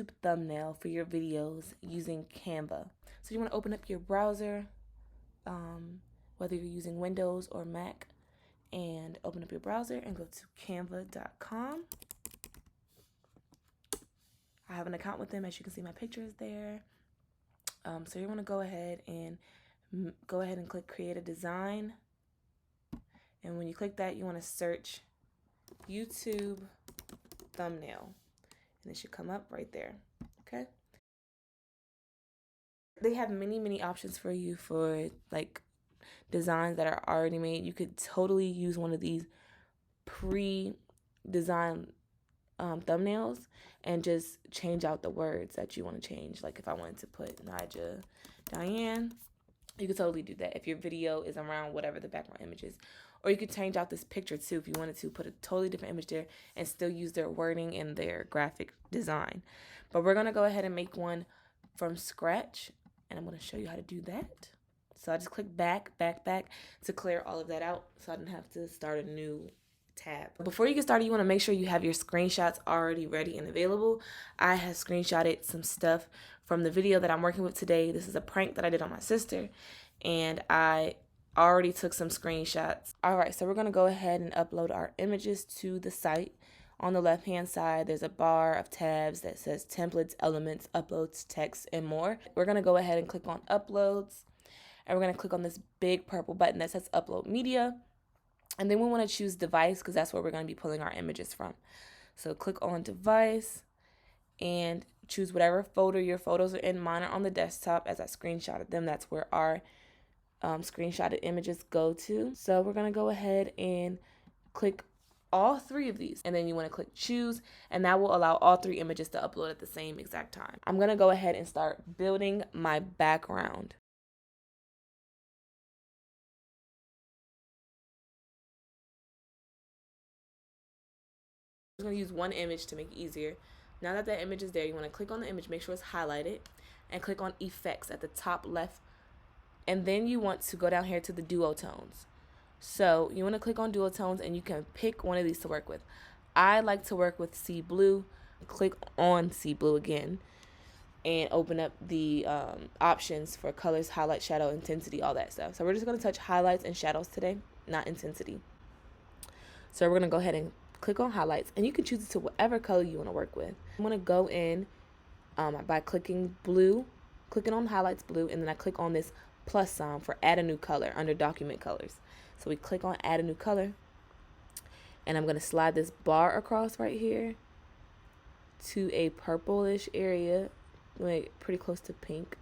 YouTube thumbnail for your videos using Canva. So you want to open up your browser, whether you're using Windows or Mac, and open up your browser and go to canva.com. I have an account with them. As you can see, my picture is there. So you want to go ahead and click create a design. And when you click that, you want to search YouTube thumbnail. And it should come up right there. Okay. They have many options for you for like designs that are already made. You could totally use one of these pre-designed thumbnails and just change out the words that you want to change. Like if I wanted to put Nijah, Diane, you could totally do that if your video is around whatever the background image is. Or you could change out this picture too if you wanted to put a totally different image there and still use their wording and their graphic design. But we're going to go ahead and make one from scratch, and I'm going to show you how to do that. So I just click back to clear all of that out so I didn't have to start a new tab. Before you get started, you want to make sure you have your screenshots already ready and available. I have screenshotted some stuff from the video that I'm working with today. This is a prank that I did on my sister, and I already took some screenshots. Alright, so we're going to go ahead and upload our images to the site. On the left hand side, there's a bar of tabs that says templates, elements, uploads, text, and more. We're going to go ahead and click on uploads, and we're going to click on this big purple button that says upload media. And then we want to choose device because that's where we're going to be pulling our images from. So click on device and choose whatever folder your photos are in. Mine are on the desktop as I screenshotted them. That's where our screenshotted images go to. So we're going to go ahead and click all three of these, and then you want to click choose, and that will allow all three images to upload at the same exact time. I'm going to go ahead and start building my background. I'm going to use one image to make it easier. Now that that image is there, you want to click on the image, make sure it's highlighted, and click on effects at the top left. And then you want to go down here to the duotones. So you want to click on duotones, and you can pick one of these to work with. I like to work with sea blue. Click on sea blue again and open up the options for colors, highlight, shadow, intensity, all that stuff. So we're just going to touch highlights and shadows today, not intensity. So we're going to go ahead and click on highlights, and you can choose it to whatever color you want to work with. I'm going to go in by clicking on highlights blue, and then I click on this plus sign for add a new color under document colors. So we click on add a new color, and I'm going to slide this bar across right here to a purplish area, like pretty close to pink,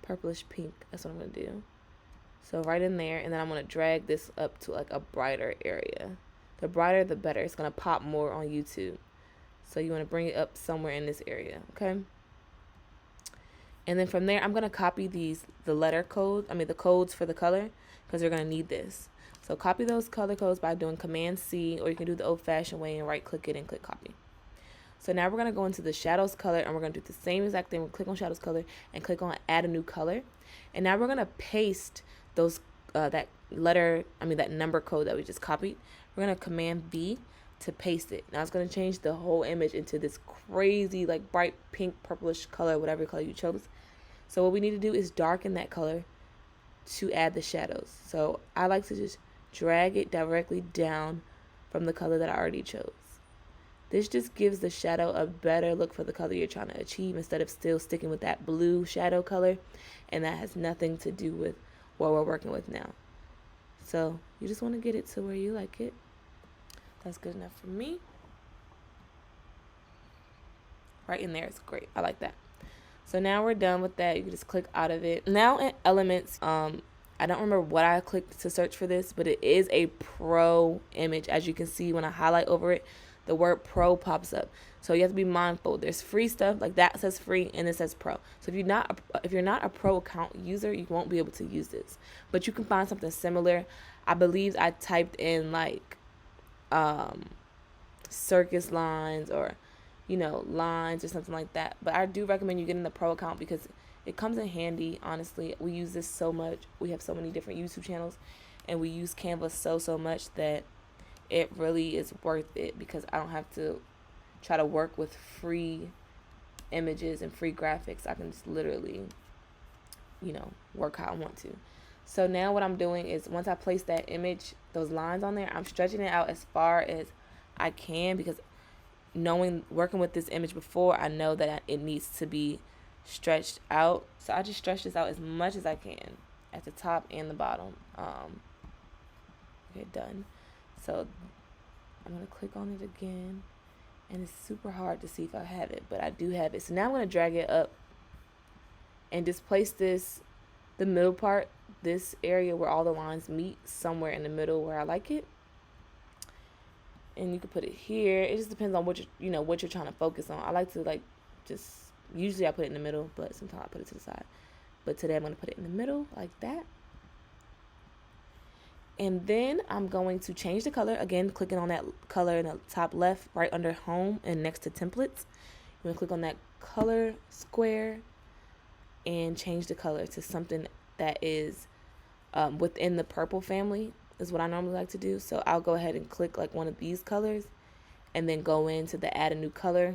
purplish pink. That's what I'm going to do. So right in there, and then I'm going to drag this up to like a brighter area. The brighter the better. It's going to pop more on YouTube. So you want to bring it up somewhere in this area, okay? And then from there, I'm going to copy the codes for the color, because we're going to need this. So copy those color codes by doing Command C, or you can do the old-fashioned way and right-click it and click copy. So now we're going to go into the shadows color, and we're going to do the same exact thing. We'll click on shadows color and click on add a new color. And now we're going to paste those that number code that we just copied. We're going to Command V to paste it. Now it's going to change the whole image into this crazy like bright pink, purplish color, whatever color you chose. So what we need to do is darken that color to add the shadows. So I like to just drag it directly down from the color that I already chose. This just gives the shadow a better look for the color you're trying to achieve, instead of still sticking with that blue shadow color, and that has nothing to do with what we're working with now. So you just want to get it to where you like it. That's good enough for me. Right in there is great. I like that. So now we're done with that. You can just click out of it. Now in elements, I don't remember what I clicked to search for this, but it is a pro image. As you can see, when I highlight over it, the word pro pops up. So you have to be mindful. There's free stuff, like that says free and it says pro. So if you're not a pro account user, you won't be able to use this. But you can find something similar. I believe I typed in like circus lines, or lines or something like that. But I do recommend you getting the pro account because it comes in handy. Honestly, we use this so much. We have so many different YouTube channels, and we use Canva so much that it really is worth it, because I don't have to try to work with free images and free graphics, I can just literally, you know, work how I want to. So now what I'm doing is once I place that image, those lines on there, I'm stretching it out as far as I can, because working with this image before, I know that it needs to be stretched out. So I just stretch this out as much as I can at the top and the bottom. Okay, done. So I'm going to click on it again, and it's super hard to see if I have it, but I do have it. So now I'm going to drag it up and just place this, the middle part, this area where all the lines meet, somewhere in the middle where I like it. And you can put it here. It just depends on what you're trying to focus on. I like to usually I put it in the middle, but sometimes I put it to the side. But today I'm going to put it in the middle like that. And then I'm going to change the color. Again, clicking on that color in the top left, right under home and next to templates. You're going to click on that color square and change the color to something that is within the purple family, is what I normally like to do. So I'll go ahead and click like one of these colors and then go into the add a new color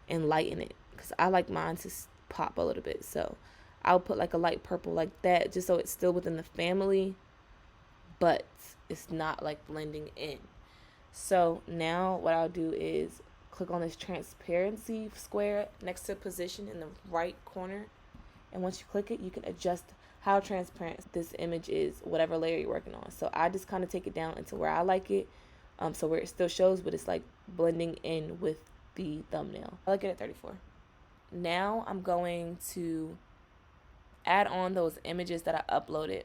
and lighten it, because I like mine to pop a little bit. So I'll put like a light purple like that, just so it's still within the family, but it's not like blending in. So now what I'll do is click on this transparency square next to position in the right corner. And once you click it, you can adjust how transparent this image is, whatever layer you're working on. So I just kind of take it down into where I like it, so where it still shows, but it's like blending in with the thumbnail. I like it at 34. Now I'm going to add on those images that I uploaded.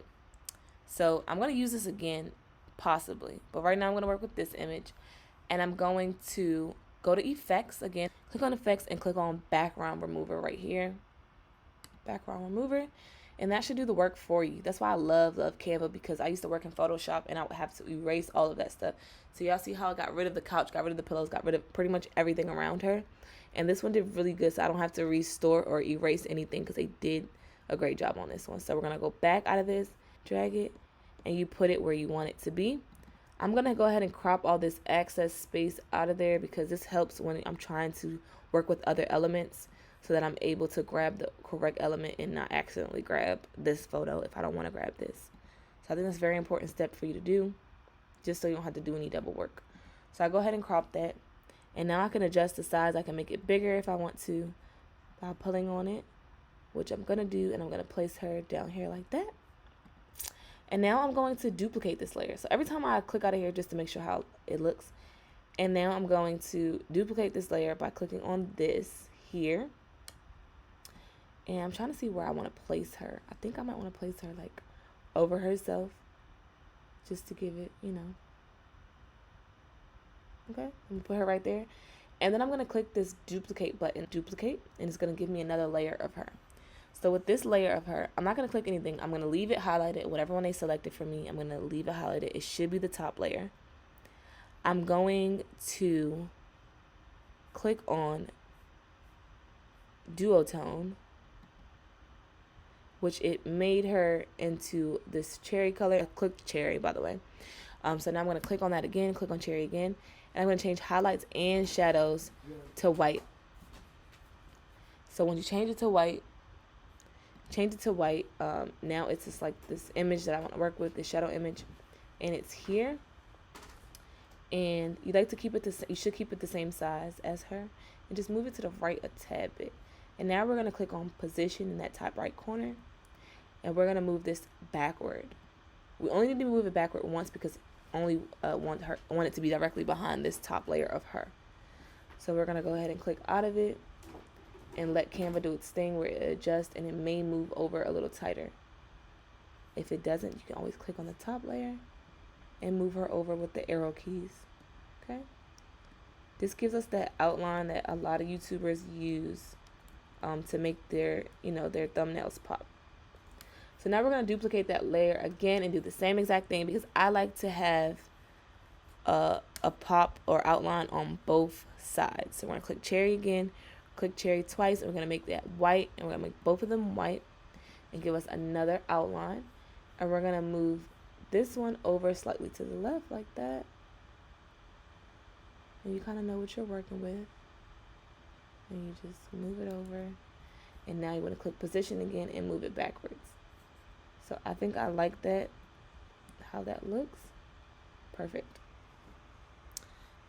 So I'm going to use this again, possibly, but right now I'm going to work with this image, and I'm going to go to effects again, click on effects, and click on background remover right here. Background remover, and that should do the work for you. That's why I love Canva, because I used to work in Photoshop and I would have to erase all of that stuff. So y'all see how I got rid of the couch, got rid of the pillows, got rid of pretty much everything around her. And this one did really good, so I don't have to restore or erase anything, because they did a great job on this one. So we're gonna go back out of this, drag it, and you put it where you want it to be. I'm gonna go ahead and crop all this excess space out of there, because this helps when I'm trying to work with other elements, so that I'm able to grab the correct element and not accidentally grab this photo if I don't want to grab this. So I think that's a very important step for you to do, just so you don't have to do any double work. So I go ahead and crop that, and now I can adjust the size. I can make it bigger if I want to by pulling on it, which I'm gonna do, and I'm gonna place her down here like that. And now I'm going to duplicate this layer. So every time I click out of here, just to make sure how it looks, and now I'm going to duplicate this layer by clicking on this here. And I'm trying to see where I want to place her. I think I might want to place her like over herself, just to give it, Okay, I'm going to put her right there. And then I'm going to click this duplicate button, duplicate, and it's going to give me another layer of her. So with this layer of her, I'm not going to click anything. I'm going to leave it highlighted. Whatever one they selected for me, I'm going to leave it highlighted. It should be the top layer. I'm going to click on duotone, which it made her into this cherry color. I clicked cherry, by the way. So now I'm going to click on that again, click on cherry again, and I'm going to change highlights and shadows to white. So when you change it to white, now it's just like this image that I want to work with, this shadow image, and it's here. And you like to keep it you should keep it the same size as her, and just move it to the right a tad bit. And now we're going to click on position in that top right corner, and we're going to move this backward. We only need to move it backward once, because I only want it to be directly behind this top layer of her. So we're going to go ahead and click out of it and let Canva do its thing where it adjusts, and it may move over a little tighter. If it doesn't, you can always click on the top layer and move her over with the arrow keys. Okay? This gives us that outline that a lot of YouTubers use to make their thumbnails pop. So now we're going to duplicate that layer again and do the same exact thing, because I like to have a pop or outline on both sides. So we're going to click cherry again, click cherry twice, and we're going to make that white, and we're going to make both of them white and give us another outline. And we're going to move this one over slightly to the left like that. And you kind of know what you're working with. and you just move it over, and now you want to click position again and move it backwards. So I think I like that, how that looks. Perfect.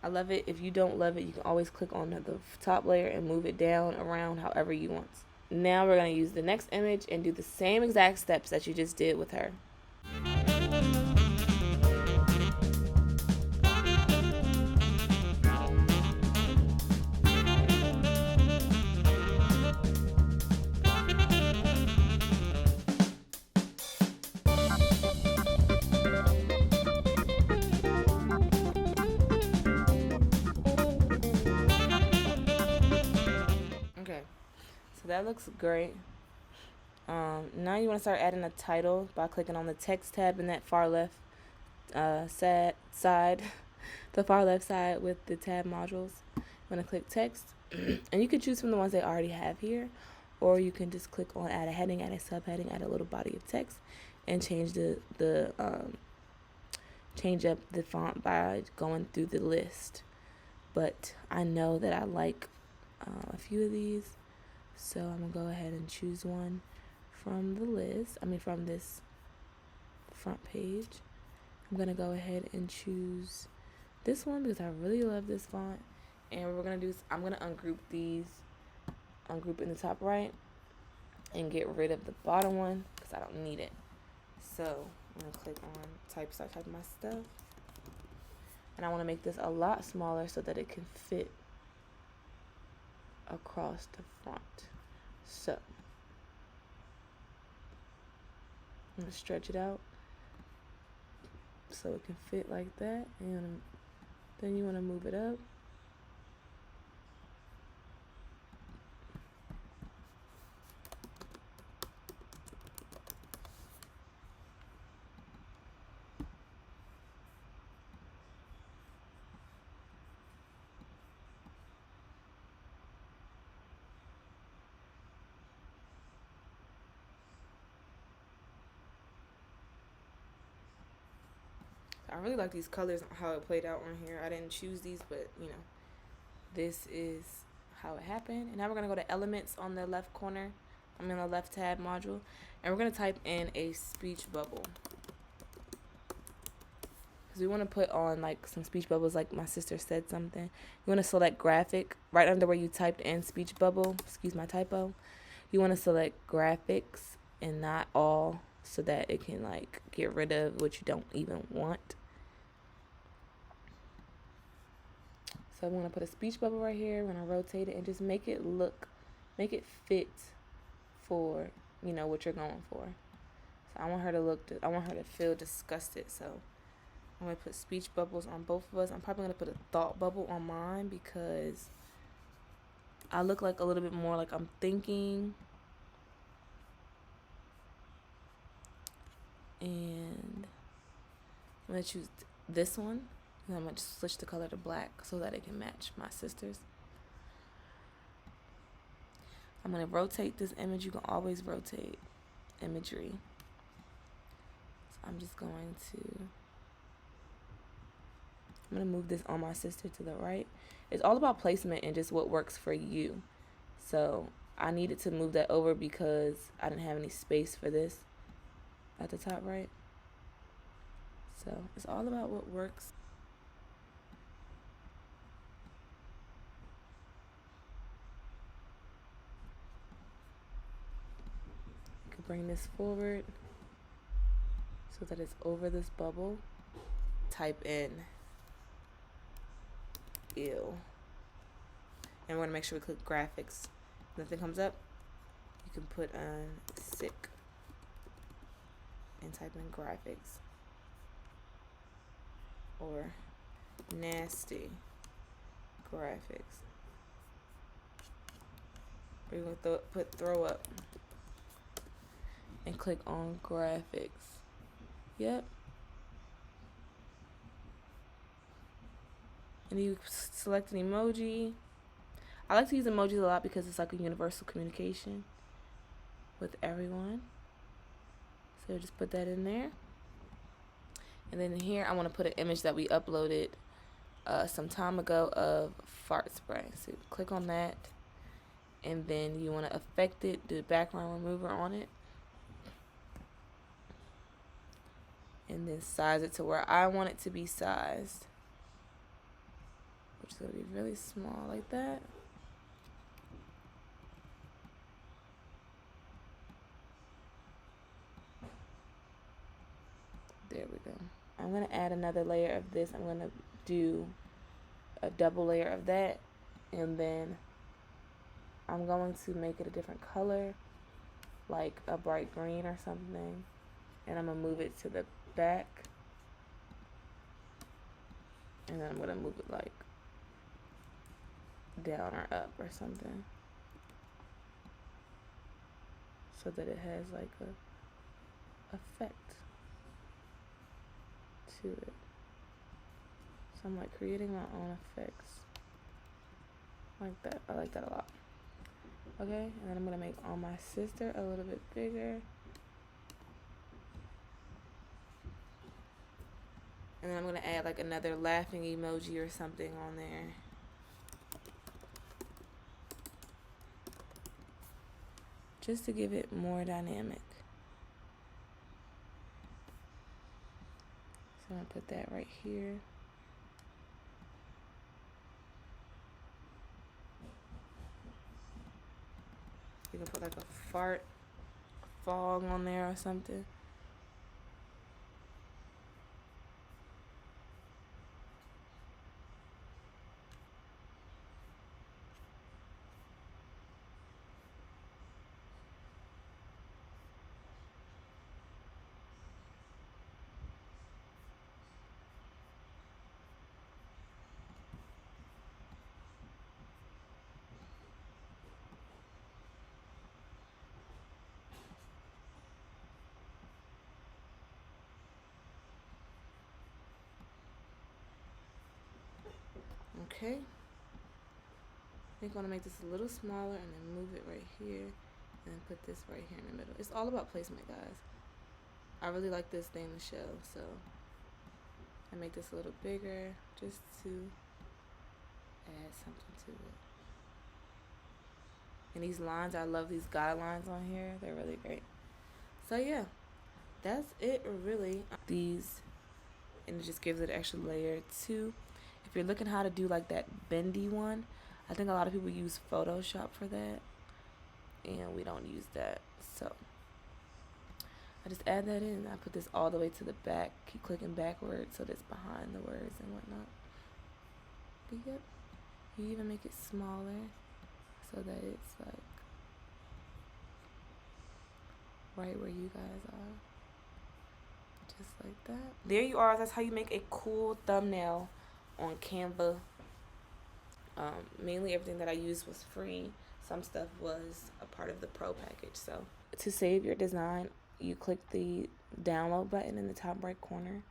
I love it. If you don't love it, you can always click on the top layer and move it down around however you want. Now we're going to use the next image and do the same exact steps that you just did with her. Okay, so that looks great. Now you want to start adding a title by clicking on the text tab in that far left side, the far left side with the tab modules. You want to click text, and you can choose from the ones they already have here, or you can just click on add a heading, add a subheading, add a little body of text, and change change up the font by going through the list. But I know that I like a few of these, so I'm gonna go ahead and choose one from the list. From this front page. I'm gonna go ahead and choose this one because I really love this font. And what we're gonna do is I'm gonna ungroup these, ungroup in the top right, and get rid of the bottom one because I don't need it. So I'm gonna click on start typing my stuff, and I want to make this a lot smaller so that it can fit across the front. So I'm gonna stretch it out so it can fit like that, and then you want to move it up. I really like these colors, how it played out on here. I didn't choose these, but this is how it happened. And now we're gonna go to elements on the left corner, the left tab module, and we're gonna type in a speech bubble because we want to put on like some speech bubbles, like my sister said something. You want to select graphic right under where you typed in speech bubble. Excuse my typo. You want to select graphics and not all, so that it can like get rid of what you don't even want. So I'm going to put a speech bubble right here. I'm going to rotate it and just make it fit for, what you're going for. So I want her to feel disgusted. So I'm going to put speech bubbles on both of us. I'm probably going to put a thought bubble on mine because I look like a little bit more like I'm thinking. And I'm going to choose this one. And I'm going to just switch the color to black so that it can match my sister's. I'm going to rotate this image. You can always rotate imagery. So I'm going to move this on my sister to the right. It's all about placement and just what works for you. So I needed to move that over because I didn't have any space for this at the top right. So it's all about what works. You can bring this forward so that it's over this bubble. Type in ew. And we're going to make sure we click graphics. Nothing comes up. You can put on sick and type in graphics. Or nasty graphics. We're going to put throw up and click on graphics. Yep. And you select an emoji. I like to use emojis a lot because it's like a universal communication with everyone. So just put that in there. And then here I want to put an image that we uploaded some time ago of fart spray. So click on that and then you want to affect it, the background remover on it, and then size it to where I want it to be sized, which is going to be really small like that. There we go. I'm going to add another layer of this. I'm going to do a double layer of that, and then I'm going to make it a different color, like a bright green or something, and I'm going to move it to the back, and then I'm going to move it like down or up or something, so that it has like a effect to it. So I'm like creating my own effects like that. I like that a lot. Okay, and then I'm gonna make on my sister a little bit bigger, and then I'm gonna add like another laughing emoji or something on there. Just to give it more dynamic. So I'm gonna put that right here. You can put like a fog on there or something. Okay. I think I want to make this a little smaller and then move it right here and put this right here in the middle. It's all about placement, guys. I really like this thing to show, so I make this a little bigger just to add something to it. And these lines, I love these guidelines on here. They're really great. So yeah, that's it really. These, and it just gives it an extra layer too. If you're looking how to do like that bendy one, I think a lot of people use Photoshop for that, and we don't use that. So I just add that in. I put this all the way to the back. Keep clicking backwards so that's behind the words and whatnot. But yep, you even make it smaller so that it's like right where you guys are. Just like that. There you are. That's how you make a cool thumbnail on Canva. Mainly everything that I used was free. Some stuff was a part of the pro package. So to save your design, you click the download button in the top right corner,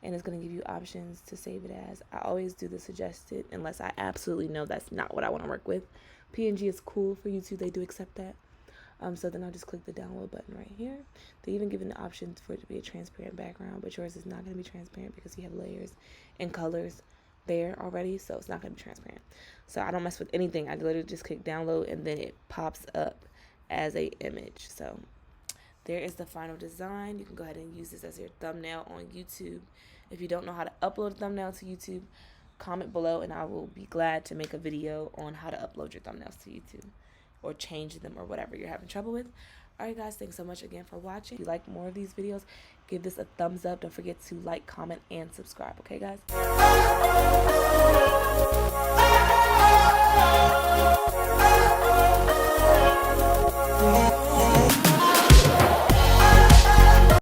and it's going to give you options to save it as. I always do the suggested unless I absolutely know that's not what I want to work with. PNG is cool for YouTube. They do accept that. So then I'll just click the download button right here. They even give an option for it to be a transparent background, but yours is not going to be transparent because you have layers and colors there already, so it's not going to be transparent. So I don't mess with anything. I literally just click download and then it pops up as a image. So there is the final design. You can go ahead and use this as your thumbnail on YouTube. If you don't know how to upload a thumbnail to YouTube, comment below and I will be glad to make a video on how to upload your thumbnails to YouTube or change them or whatever you're having trouble with. Alright guys, thanks so much again for watching. If you like more of these videos, give this a thumbs up. Don't forget to like, comment, and subscribe. Okay guys?